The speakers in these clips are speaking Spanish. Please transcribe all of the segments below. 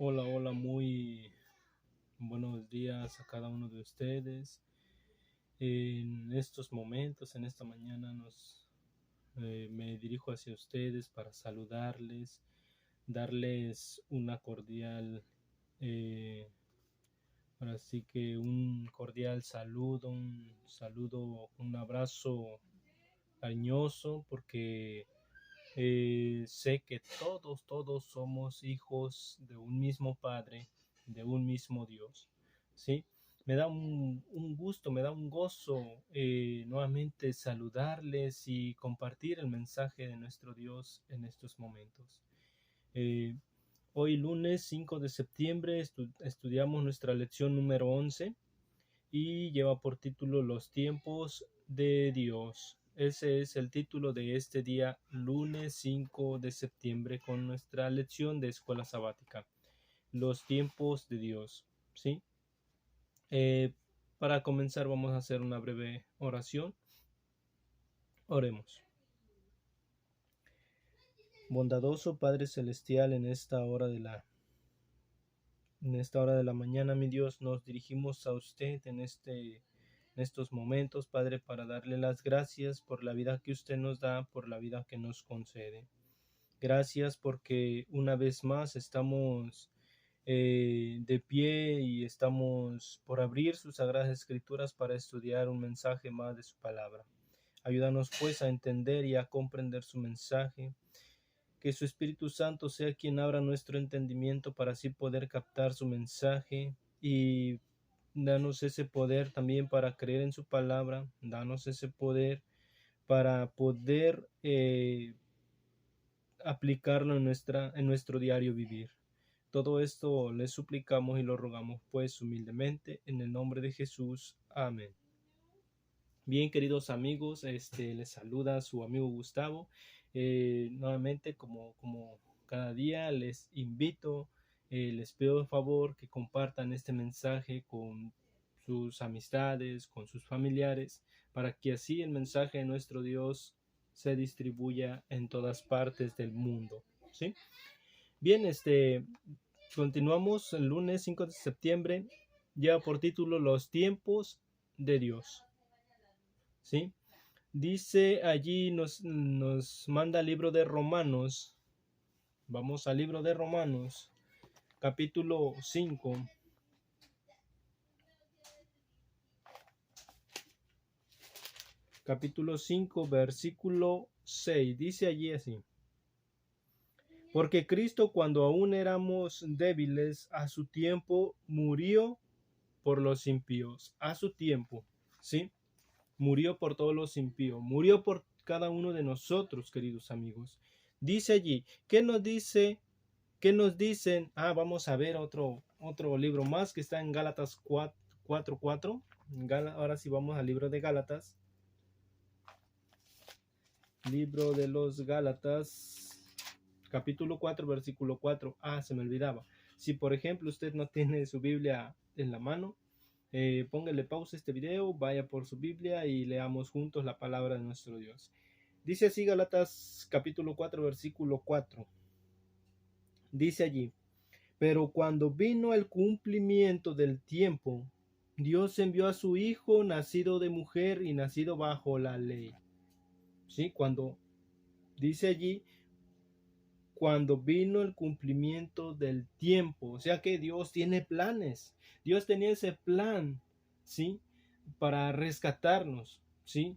Hola, hola, muy buenos días a cada uno de ustedes. En estos momentos, en esta mañana, me dirijo hacia ustedes para saludarles, darles una cordial, eh, así que un cordial saludo, un abrazo cariñoso, porque sé que todos somos hijos de un mismo Padre, de un mismo Dios, ¿sí? Me da un gusto, me da un gozo nuevamente saludarles y compartir el mensaje de nuestro Dios en estos momentos. Eh, Hoy lunes 5 de septiembre estudiamos nuestra lección número 11 y lleva por título Los tiempos de Dios. Ese es el título de este día, lunes 5 de septiembre, con nuestra lección de escuela sabática. Los tiempos de Dios, ¿sí? Para comenzar vamos a hacer una breve oración. Oremos. Bondadoso Padre Celestial, en esta hora de la mañana, mi Dios, nos dirigimos a usted en estos momentos, Padre, para darle las gracias por la vida que usted nos da, por la vida que nos concede. Gracias porque una vez más estamos de pie y estamos por abrir sus sagradas escrituras para estudiar un mensaje más de su palabra. Ayúdanos pues a entender y a comprender su mensaje. Que su Espíritu Santo sea quien abra nuestro entendimiento para así poder captar su mensaje, y danos ese poder también para creer en su palabra. Danos ese poder para poder aplicarlo en nuestro diario vivir. Todo esto le suplicamos y lo rogamos pues humildemente en el nombre de Jesús. Amén. Bien, queridos amigos, les saluda su amigo Gustavo. Nuevamente, como cada día, les invito, les pido de favor que compartan este mensaje con sus amistades, con sus familiares, para que así el mensaje de nuestro Dios se distribuya en todas partes del mundo, ¿sí? Bien, continuamos el lunes 5 de septiembre, lleva por título Los tiempos de Dios, ¿sí? Dice allí, nos manda el libro de Romanos. Vamos al libro de Romanos, capítulo 5. Capítulo 5, versículo 6. Dice allí así: Porque Cristo, cuando aún éramos débiles, a su tiempo murió por los impíos. A su tiempo, ¿sí? Murió por todos los impíos. Murió por cada uno de nosotros, queridos amigos. Dice allí, ¿qué nos dice? ¿Qué nos dicen? Vamos a ver otro libro más que está en Gálatas 4:4. Ahora sí vamos al libro de Gálatas. Libro de los Gálatas, capítulo 4, versículo 4. Se me olvidaba. Si por ejemplo usted no tiene su Biblia en la mano, póngale pausa a este video, vaya por su Biblia y leamos juntos la palabra de nuestro Dios. Dice así Gálatas capítulo 4, versículo 4. Dice allí: Pero cuando vino el cumplimiento del tiempo, Dios envió a su Hijo, nacido de mujer y nacido bajo la ley. ¿Sí? Cuando dice allí, cuando vino el cumplimiento del tiempo, o sea que Dios tiene planes. Dios tenía ese plan, ¿sí? Para rescatarnos, ¿sí?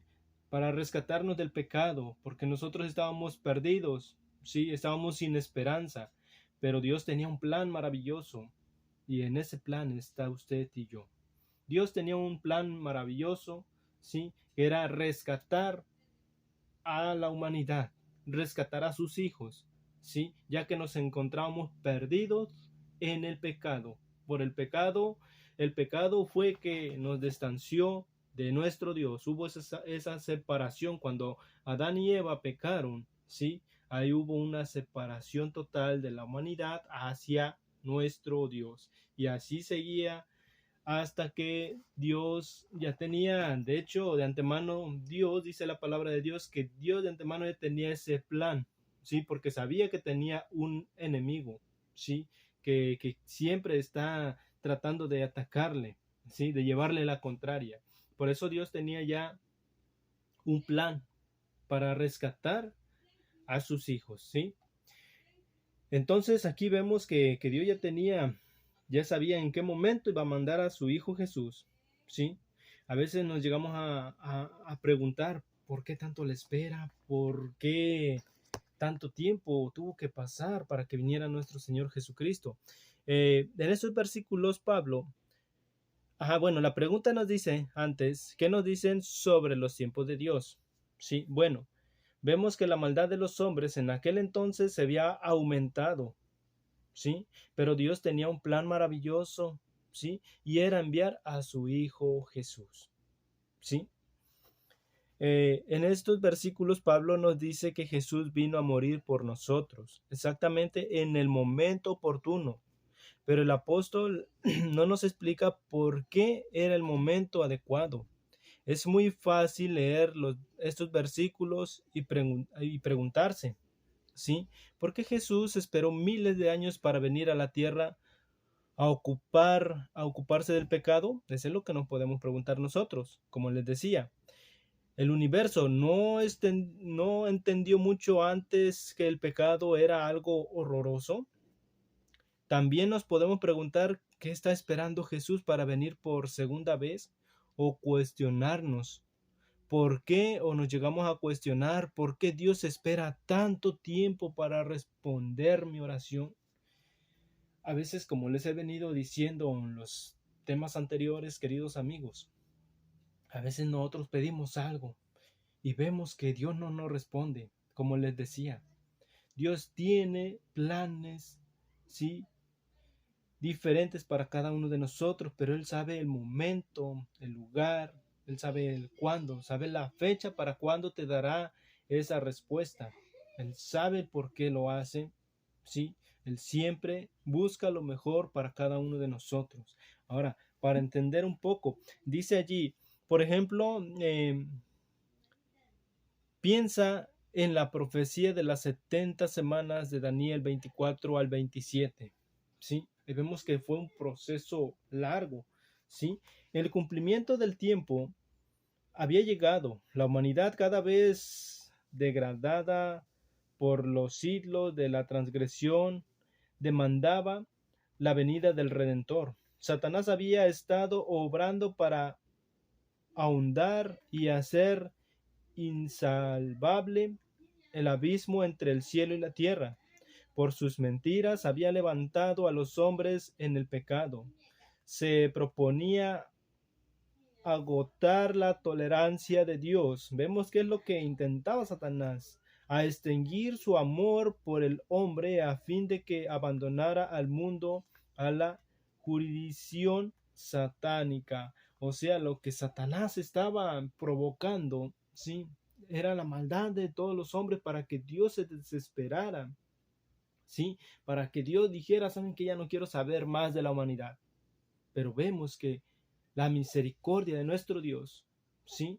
Para rescatarnos del pecado, porque nosotros estábamos perdidos, ¿sí? Estábamos sin esperanza, pero Dios tenía un plan maravilloso, y en ese plan está usted y yo. Dios tenía un plan maravilloso, ¿sí? Que era rescatar a la humanidad, rescatar a sus hijos, ¿sí? Ya que nos encontrábamos perdidos en el pecado. Por el pecado fue que nos distanció de nuestro Dios. Hubo esa separación cuando Adán y Eva pecaron, ¿sí? Ahí hubo una separación total de la humanidad hacia nuestro Dios. Y así seguía hasta que Dios ya tenía, de hecho, de antemano, Dios, dice la palabra de Dios, que Dios de antemano ya tenía ese plan, ¿sí? Porque sabía que tenía un enemigo, ¿sí? que siempre está tratando de atacarle, ¿sí? De llevarle la contraria. Por eso Dios tenía ya un plan para rescatar a sus hijos, ¿sí? Entonces aquí vemos que Dios ya sabía en qué momento iba a mandar a su Hijo Jesús, ¿sí? A veces nos llegamos a preguntar por qué tanto le espera, por qué tanto tiempo tuvo que pasar para que viniera nuestro Señor Jesucristo. En esos versículos, Pablo, bueno, la pregunta nos dice antes, ¿qué nos dicen sobre los tiempos de Dios? Sí, bueno, vemos que la maldad de los hombres en aquel entonces se había aumentado, ¿sí? Pero Dios tenía un plan maravilloso, ¿sí? Y era enviar a su Hijo Jesús, ¿sí? En estos versículos Pablo nos dice que Jesús vino a morir por nosotros, exactamente en el momento oportuno. Pero el apóstol no nos explica por qué era el momento adecuado. Es muy fácil leer estos versículos y preguntarse, ¿sí? ¿Por qué Jesús esperó miles de años para venir a la tierra a ocuparse del pecado? Eso es lo que nos podemos preguntar nosotros. Como les decía, el universo no entendió mucho antes que el pecado era algo horroroso. También nos podemos preguntar qué está esperando Jesús para venir por segunda vez, o cuestionarnos por qué, o nos llegamos a cuestionar por qué Dios espera tanto tiempo para responder mi oración. A veces, como les he venido diciendo en los temas anteriores, queridos amigos, a veces nosotros pedimos algo y vemos que Dios no nos responde. Como les decía, Dios tiene planes, sí, diferentes para cada uno de nosotros, pero Él sabe el momento, el lugar, Él sabe el cuándo, sabe la fecha para cuándo te dará esa respuesta. Él sabe por qué lo hace, sí, Él siempre busca lo mejor para cada uno de nosotros. Ahora, para entender un poco, dice allí, por ejemplo, piensa en la profecía de las 70 semanas de Daniel 24 al 27, ¿sí? Y vemos que fue un proceso largo, ¿sí? El cumplimiento del tiempo había llegado, la humanidad cada vez degradada por los siglos de la transgresión demandaba la venida del Redentor. Satanás había estado obrando para ahondar y hacer insalvable el abismo entre el cielo y la tierra. Por sus mentiras había levantado a los hombres en el pecado. Se proponía agotar la tolerancia de Dios. Vemos que es lo que intentaba Satanás, a extinguir su amor por el hombre a fin de que abandonara al mundo a la jurisdicción satánica. O sea, lo que Satanás estaba provocando, ¿sí? Era la maldad de todos los hombres para que Dios se desesperara, ¿sí? Para que Dios dijera, saben que ya no quiero saber más de la humanidad. Pero vemos que la misericordia de nuestro Dios, ¿sí?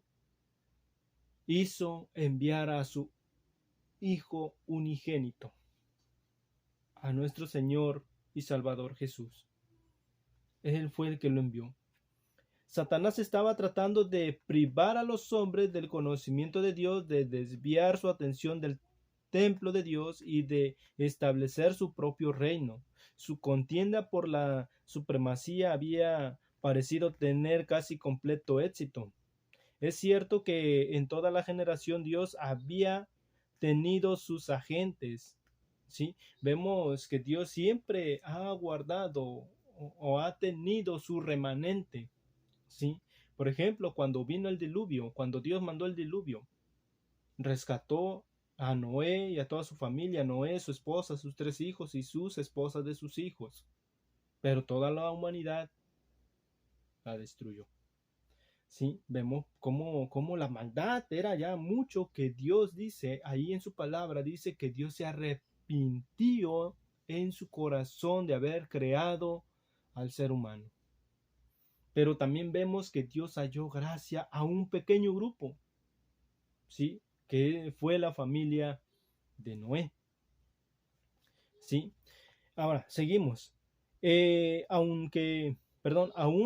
Hizo enviar a su Hijo unigénito, a nuestro Señor y Salvador Jesús. Él fue el que lo envió. Satanás estaba tratando de privar a los hombres del conocimiento de Dios, de desviar su atención del templo de Dios y de establecer su propio reino. Su contienda por la supremacía había parecido tener casi completo éxito. Es cierto que en toda la generación Dios había tenido sus agentes, ¿sí? Vemos que Dios siempre ha guardado o ha tenido su remanente, ¿sí? Por ejemplo, cuando vino el diluvio, cuando Dios mandó el diluvio, rescató a Noé y a toda su familia, Noé, su esposa, sus 3 hijos y sus esposas de sus hijos. Pero toda la humanidad la destruyó. Sí, vemos cómo la maldad era ya mucho, que Dios dice, ahí en su palabra dice que Dios se arrepintió en su corazón de haber creado al ser humano. Pero también vemos que Dios halló gracia a un pequeño grupo, ¿sí? Que fue la familia de Noé. ¿Sí? Ahora, seguimos. Aún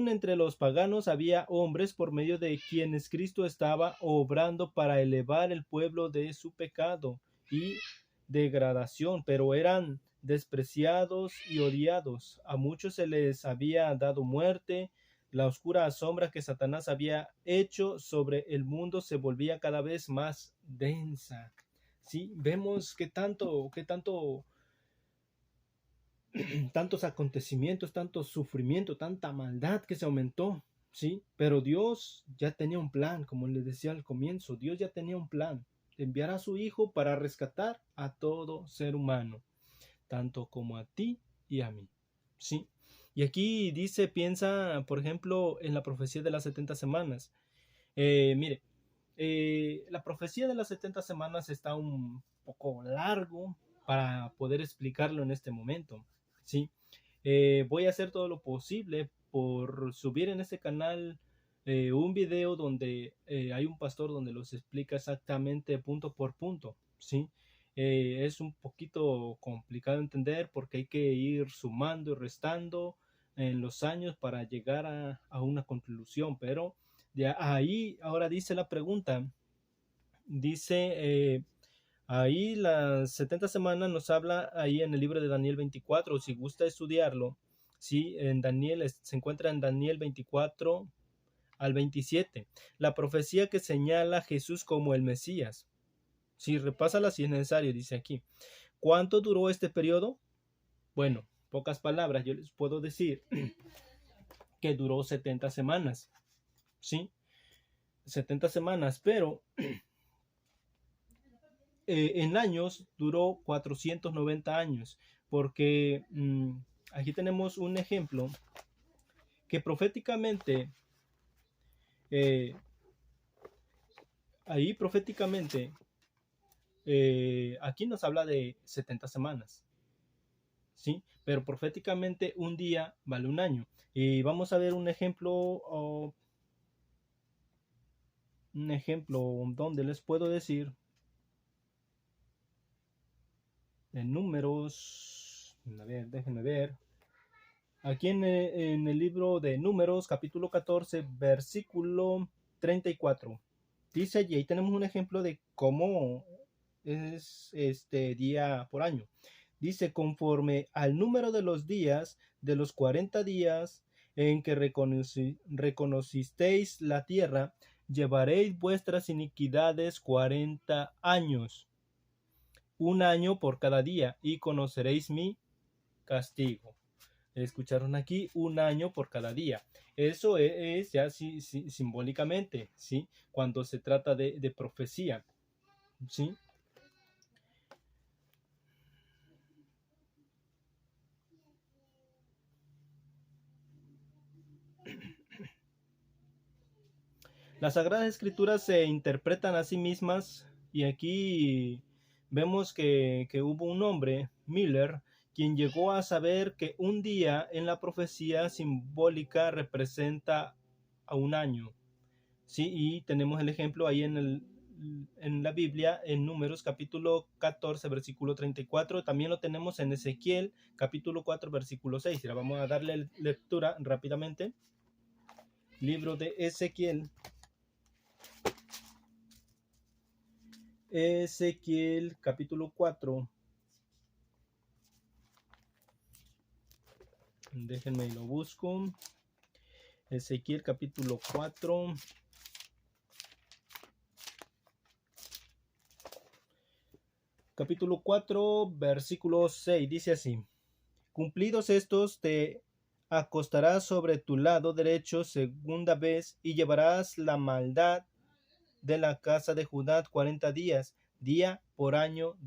entre los paganos había hombres por medio de quienes Cristo estaba obrando para elevar el pueblo de su pecado y degradación, pero eran despreciados y odiados. A muchos se les había dado muerte. La oscura sombra que Satanás había hecho sobre el mundo se volvía cada vez más densa. Sí, vemos que tantos acontecimientos, tanto sufrimiento, tanta maldad que se aumentó, ¿sí? Pero Dios ya tenía un plan, como les decía al comienzo, Dios ya tenía un plan, enviar a su Hijo para rescatar a todo ser humano, tanto como a ti y a mí, ¿sí? Y aquí dice, piensa, por ejemplo, en la profecía de las 70 semanas. Mire, la profecía de las 70 semanas está un poco largo para poder explicarlo en este momento, ¿sí? Voy a hacer todo lo posible por subir en este canal un video donde hay un pastor donde los explica exactamente punto por punto, ¿sí? Es un poquito complicado de entender porque hay que ir sumando y restando en los años para llegar a una conclusión, pero de ahí ahora dice la pregunta, dice ahí las 70 semanas nos habla ahí en el libro de Daniel 24, si gusta estudiarlo, sí, en Daniel se encuentra en Daniel 24 al 27, la profecía que señala a Jesús como el Mesías. Si repásala si es necesario, dice aquí. ¿Cuánto duró este periodo? Bueno, pocas palabras, yo les puedo decir que duró 70 semanas, ¿sí? 70 semanas, pero en años duró 490 años, porque aquí tenemos un ejemplo que proféticamente, eh, ahí proféticamente, aquí nos habla de 70 semanas, ¿sí? Pero proféticamente un día vale un año. Y vamos a ver un ejemplo, donde les puedo decir en números, a ver, déjenme ver. Aquí en el libro de Números, capítulo 14, versículo 34. Dice, y ahí tenemos un ejemplo de cómo es este día por año. Dice, conforme al número de los días, de los 40 días en que reconocisteis la tierra, llevaréis vuestras iniquidades 40 años, un año por cada día, y conoceréis mi castigo. Escucharon aquí un año por cada día. Eso es ya simbólicamente, ¿sí? Cuando se trata de profecía, ¿sí? Las Sagradas Escrituras se interpretan a sí mismas y aquí vemos que hubo un hombre, Miller, quien llegó a saber que un día en la profecía simbólica representa a un año. Sí, y tenemos el ejemplo ahí en la Biblia, en Números capítulo 14, versículo 34. También lo tenemos en Ezequiel capítulo 4, versículo 6. Ahora vamos a darle lectura rápidamente. Libro de Ezequiel. Ezequiel capítulo 4. Déjenme y lo busco. Ezequiel capítulo 4. Capítulo 4, versículo 6. Dice así. Cumplidos estos, te acostarás sobre tu lado derecho segunda vez y llevarás la maldad de la casa de Judá 40 días, día por año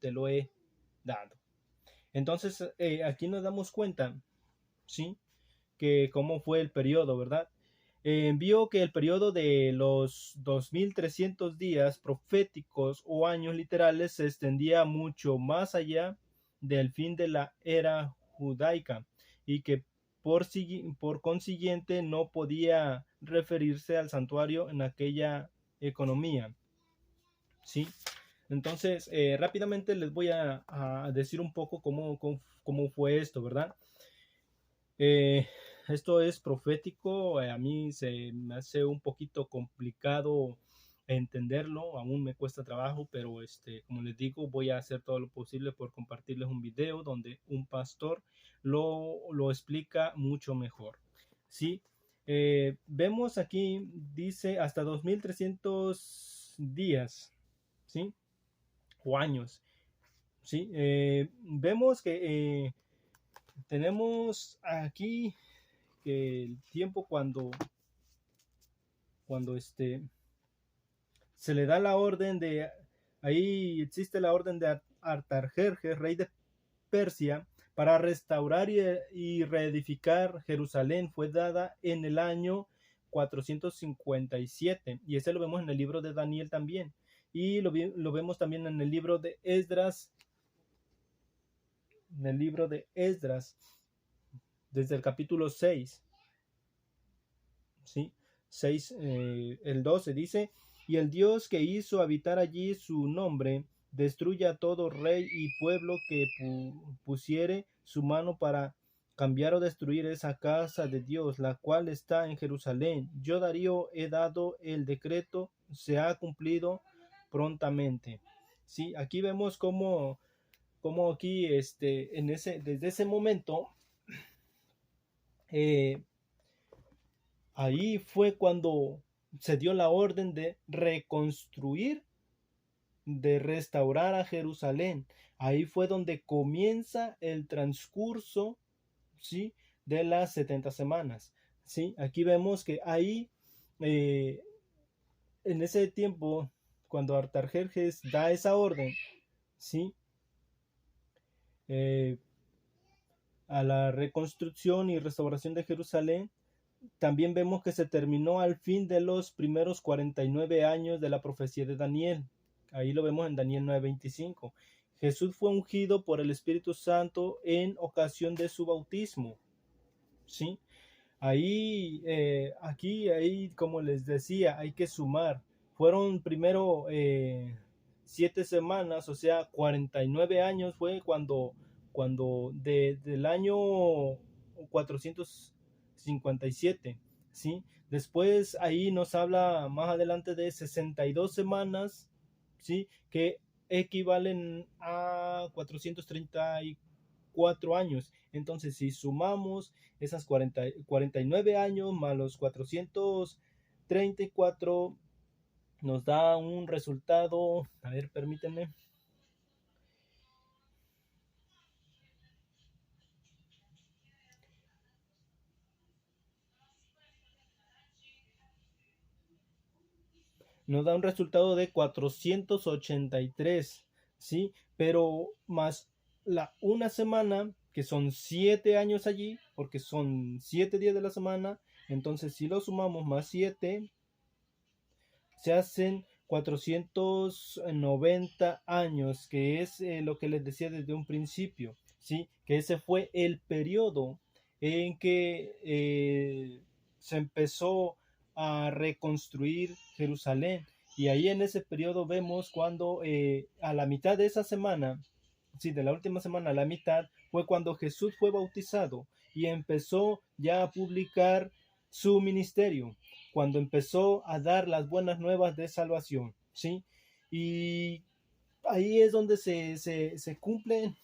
te lo he dado. Entonces, aquí nos damos cuenta, ¿sí? Que cómo fue el periodo, ¿verdad? Vio que el periodo de los 2300 días proféticos o años literales se extendía mucho más allá del fin de la era judaica y que por consiguiente no podía referirse al santuario en aquella economía, ¿sí? Entonces, rápidamente les voy a decir un poco cómo fue esto, ¿verdad? Eh, Esto es profético, a mí se me hace un poquito complicado entenderlo, aún me cuesta trabajo, pero como les digo, voy a hacer todo lo posible por compartirles un video donde un pastor lo explica mucho mejor. ¿Sí? Vemos aquí, dice hasta 2300 días, ¿sí? O años, ¿sí? Vemos que tenemos aquí que el tiempo cuando se le da la orden de, ahí existe la orden de Artajerjes, rey de Persia, para restaurar y reedificar Jerusalén, fue dada en el año 457, y ese lo vemos en el libro de Daniel también, y lo vemos también en el libro de Esdras, desde el capítulo 6, ¿sí? 6, el 12 dice, y el Dios que hizo habitar allí su nombre, destruya a todo rey y pueblo que pusiere su mano para cambiar o destruir esa casa de Dios, la cual está en Jerusalén. Yo, Darío, he dado el decreto, se ha cumplido prontamente. Sí, aquí vemos cómo aquí, desde ese momento, eh, ahí fue cuando se dio la orden de reconstruir, de restaurar a Jerusalén. Ahí fue donde comienza el transcurso, ¿sí?, de las 70 semanas. ¿Sí? Aquí vemos que ahí, eh, en ese tiempo, cuando Artajerjes da esa orden, ¿sí?, eh, a la reconstrucción y restauración de Jerusalén, también vemos que se terminó al fin de los primeros 49 años de la profecía de Daniel. Ahí lo vemos en Daniel 9:25. Jesús fue ungido por el Espíritu Santo en ocasión de su bautismo. ¿Sí? Ahí, ahí, como les decía, hay que sumar. Fueron primero 7 semanas, o sea, 49 años fue cuando del año 457, ¿sí? Después ahí nos habla más adelante de 62 semanas, ¿sí?, que equivalen a 434 años. Entonces, si sumamos esas 49 años más los 434, nos da un resultado, a ver, permítanme. Nos da un resultado de 483, ¿sí? Pero más una semana, que son 7 años allí, porque son 7 días de la semana, entonces si lo sumamos más 7, se hacen 490 años, que es lo que les decía desde un principio, ¿sí? Que ese fue el periodo en que se empezó a reconstruir Jerusalén. Y ahí en ese periodo vemos cuando a la mitad de esa semana, sí, de la última semana a la mitad, fue cuando Jesús fue bautizado y empezó ya a publicar su ministerio, cuando empezó a dar las buenas nuevas de salvación, ¿sí? Y ahí es donde se cumple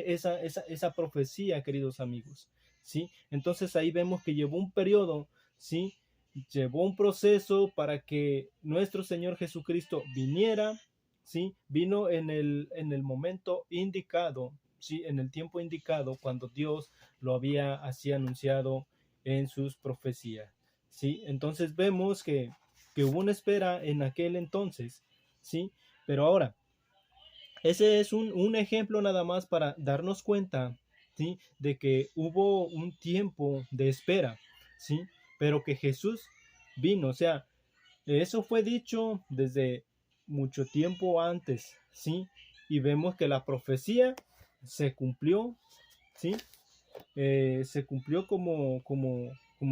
esa profecía, queridos amigos, ¿sí? Entonces ahí vemos que llevó un periodo, ¿sí? Llevó un proceso para que nuestro Señor Jesucristo viniera, ¿sí? Vino en el momento indicado, ¿sí? En el tiempo indicado, cuando Dios lo había así anunciado en sus profecías, ¿sí? Entonces vemos que hubo una espera en aquel entonces, ¿sí? Pero ahora, ese es un ejemplo nada más para darnos cuenta, ¿sí?, de que hubo un tiempo de espera, ¿sí? Pero que Jesús vino, o sea, eso fue dicho desde mucho tiempo antes, ¿sí? Y vemos que la profecía se cumplió, ¿sí? Se cumplió como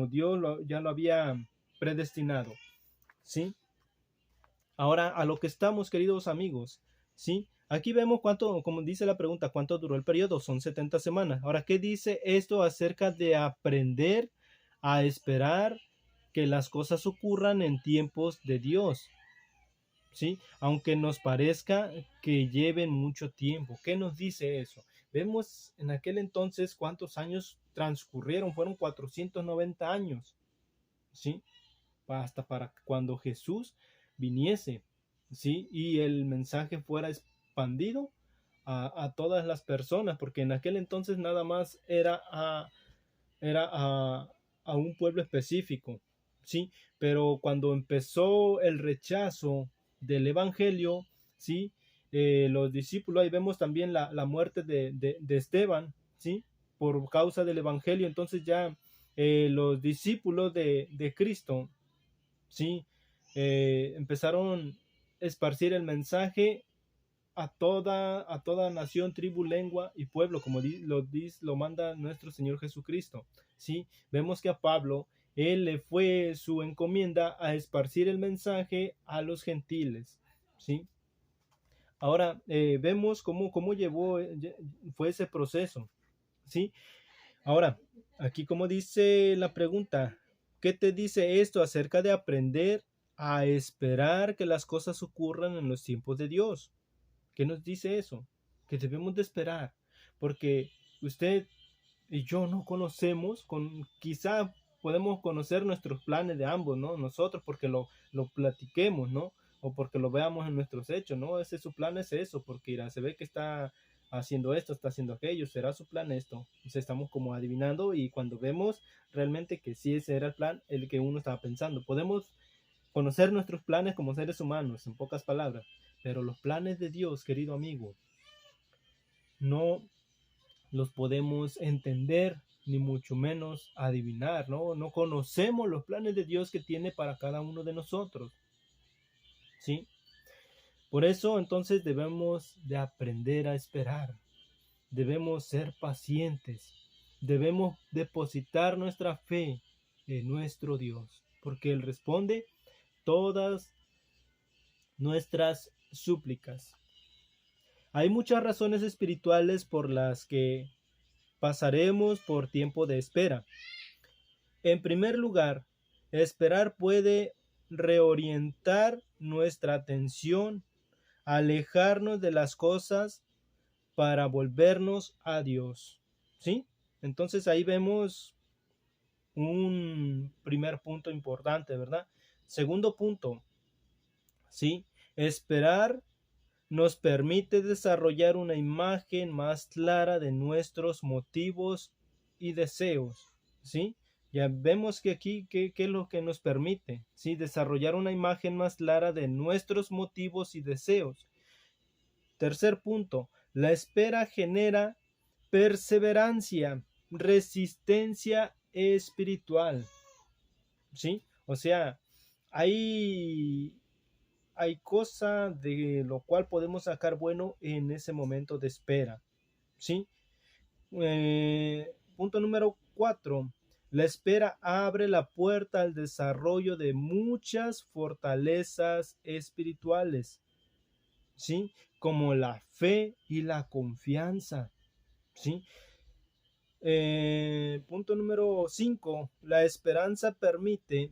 Dios ya lo había predestinado, ¿sí? Ahora, a lo que estamos, queridos amigos, ¿sí? Aquí vemos cuánto, como dice la pregunta, cuánto duró el periodo, son 70 semanas. Ahora, ¿qué dice esto acerca de aprender a esperar que las cosas ocurran en tiempos de Dios? ¿Sí? Aunque nos parezca que lleven mucho tiempo. ¿Qué nos dice eso? Vemos en aquel entonces cuántos años transcurrieron, fueron 490 años, ¿sí? Hasta para cuando Jesús viniese, ¿sí? Y el mensaje fuera expandido a todas las personas, porque en aquel entonces nada más era a un pueblo específico, ¿sí? Pero cuando empezó el rechazo del evangelio, ¿sí? Los discípulos, ahí vemos también la muerte de Esteban, ¿sí? Por causa del evangelio, entonces ya los discípulos de Cristo, ¿sí? Empezaron a esparcir el mensaje a toda nación, tribu, lengua y pueblo, como lo manda nuestro Señor Jesucristo. ¿Sí? Vemos que a Pablo, él le fue su encomienda a esparcir el mensaje a los gentiles. ¿Sí? Ahora vemos cómo fue ese proceso. ¿Sí? Ahora, aquí como dice la pregunta, ¿qué te dice esto acerca de aprender a esperar que las cosas ocurran en los tiempos de Dios? ¿Qué nos dice eso? Que debemos de esperar, porque usted y yo no conocemos, quizá podemos conocer nuestros planes de ambos, ¿no? Nosotros porque lo platiquemos, ¿no? O porque lo veamos en nuestros hechos, ¿no? Ese su plan es eso, porque mira, se ve que está haciendo esto, está haciendo aquello, será su plan esto. Entonces estamos como adivinando y cuando vemos realmente que sí ese era el plan, el que uno estaba pensando. Podemos conocer nuestros planes como seres humanos, en pocas palabras, pero los planes de Dios, querido amigo, no los podemos entender ni mucho menos adivinar, ¿no? No conocemos los planes de Dios que tiene para cada uno de nosotros, ¿sí? Por eso entonces debemos de aprender a esperar, debemos ser pacientes, debemos depositar nuestra fe en nuestro Dios, porque Él responde todas nuestras súplicas. Hay muchas razones espirituales por las que pasaremos por tiempo de espera. En primer lugar, esperar puede reorientar nuestra atención, alejarnos de las cosas para volvernos a Dios. ¿Sí? Entonces ahí vemos un primer punto importante, ¿verdad? Segundo punto, ¿sí? Esperar nos permite desarrollar una imagen más clara de nuestros motivos y deseos, ¿sí? Ya vemos que aquí, ¿qué es lo que nos permite? ¿Sí? Desarrollar una imagen más clara de nuestros motivos y deseos. Tercer punto, la espera genera perseverancia, resistencia espiritual, ¿sí? O sea, hay cosa de lo cual podemos sacar bueno en ese momento de espera, ¿sí? Punto número 4. La espera abre la puerta al desarrollo de muchas fortalezas espirituales, ¿sí? Como la fe y la confianza, ¿sí? Punto número 5. La esperanza permite,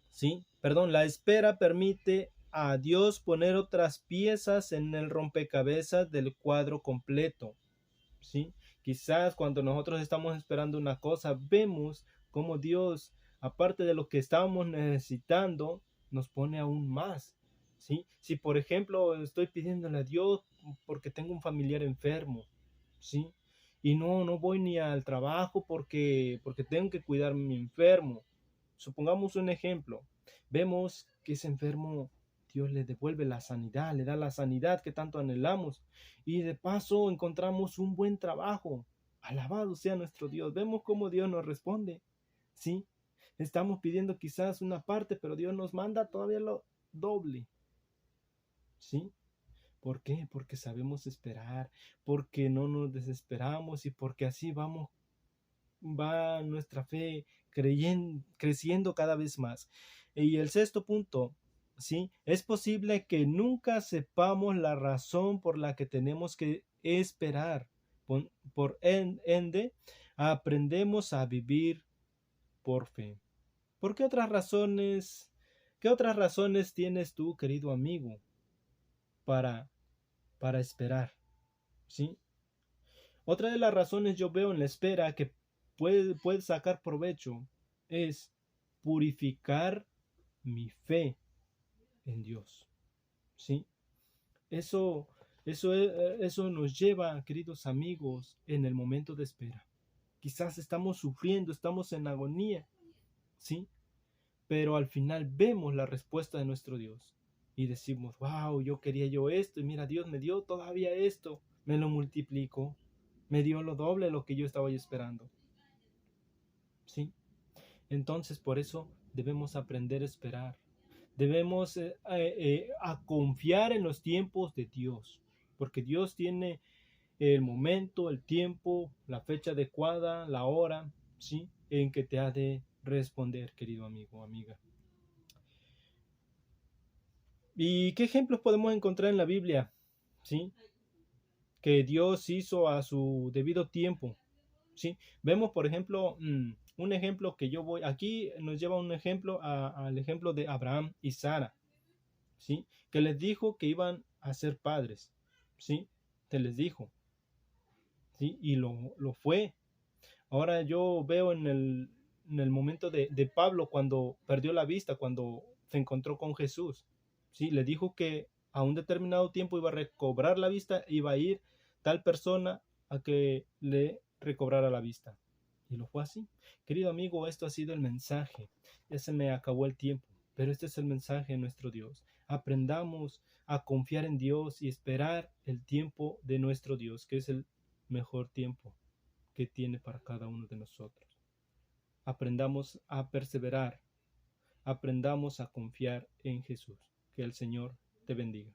¿sí? Perdón, la espera permite a Dios poner otras piezas en el rompecabezas del cuadro completo, ¿sí? Quizás cuando nosotros estamos esperando una cosa, vemos cómo Dios, aparte de lo que estábamos necesitando, nos pone aún más, ¿sí? Si por ejemplo estoy pidiéndole a Dios porque tengo un familiar enfermo, ¿sí? Y no voy ni al trabajo porque tengo que cuidar a mi enfermo. Supongamos un ejemplo. Vemos que ese enfermo Dios le devuelve la sanidad, le da la sanidad que tanto anhelamos. Y de paso encontramos un buen trabajo. Alabado sea nuestro Dios. Vemos cómo Dios nos responde. ¿Sí? Estamos pidiendo quizás una parte, pero Dios nos manda todavía lo doble. ¿Sí? ¿Por qué? Porque sabemos esperar, porque no nos desesperamos y porque así va nuestra fe creciendo cada vez más. Y el sexto punto, ¿sí? Es posible que nunca sepamos la razón por la que tenemos que esperar. Por ende, aprendemos a vivir por fe. ¿Por qué otras razones tienes tú, querido amigo, para, para esperar? ¿Sí? Otra de las razones yo veo en la espera que puede sacar provecho es purificar mi fe en Dios. ¿Sí? Eso, eso nos lleva, queridos amigos, en el momento de espera. Quizás estamos sufriendo, estamos en agonía, ¿sí? Pero al final vemos la respuesta de nuestro Dios y decimos, wow, yo quería yo esto y mira, Dios me dio todavía esto, me lo multiplicó, me dio lo doble de lo que yo estaba esperando, ¿sí? Entonces por eso debemos aprender a esperar. Debemos a confiar en los tiempos de Dios, porque Dios tiene el momento, el tiempo, la fecha adecuada, la hora, ¿sí? En que te ha de responder, querido amigo o amiga. ¿Y qué ejemplos podemos encontrar en la Biblia? ¿Sí? Que Dios hizo a su debido tiempo. ¿Sí? Vemos, por ejemplo, un ejemplo que yo voy, aquí nos lleva un ejemplo al ejemplo de Abraham y Sara, ¿sí? Que les dijo que iban a ser padres, ¿sí? Se les dijo, ¿sí? Y lo fue. Ahora yo veo en el momento de Pablo cuando perdió la vista, cuando se encontró con Jesús, ¿sí? Le dijo que a un determinado tiempo iba a recobrar la vista, iba a ir tal persona a que le recobrara la vista. Y lo fue así. Querido amigo, esto ha sido el mensaje. Ya se me acabó el tiempo, pero este es el mensaje de nuestro Dios. Aprendamos a confiar en Dios y esperar el tiempo de nuestro Dios, que es el mejor tiempo que tiene para cada uno de nosotros. Aprendamos a perseverar, aprendamos a confiar en Jesús. Que el Señor te bendiga.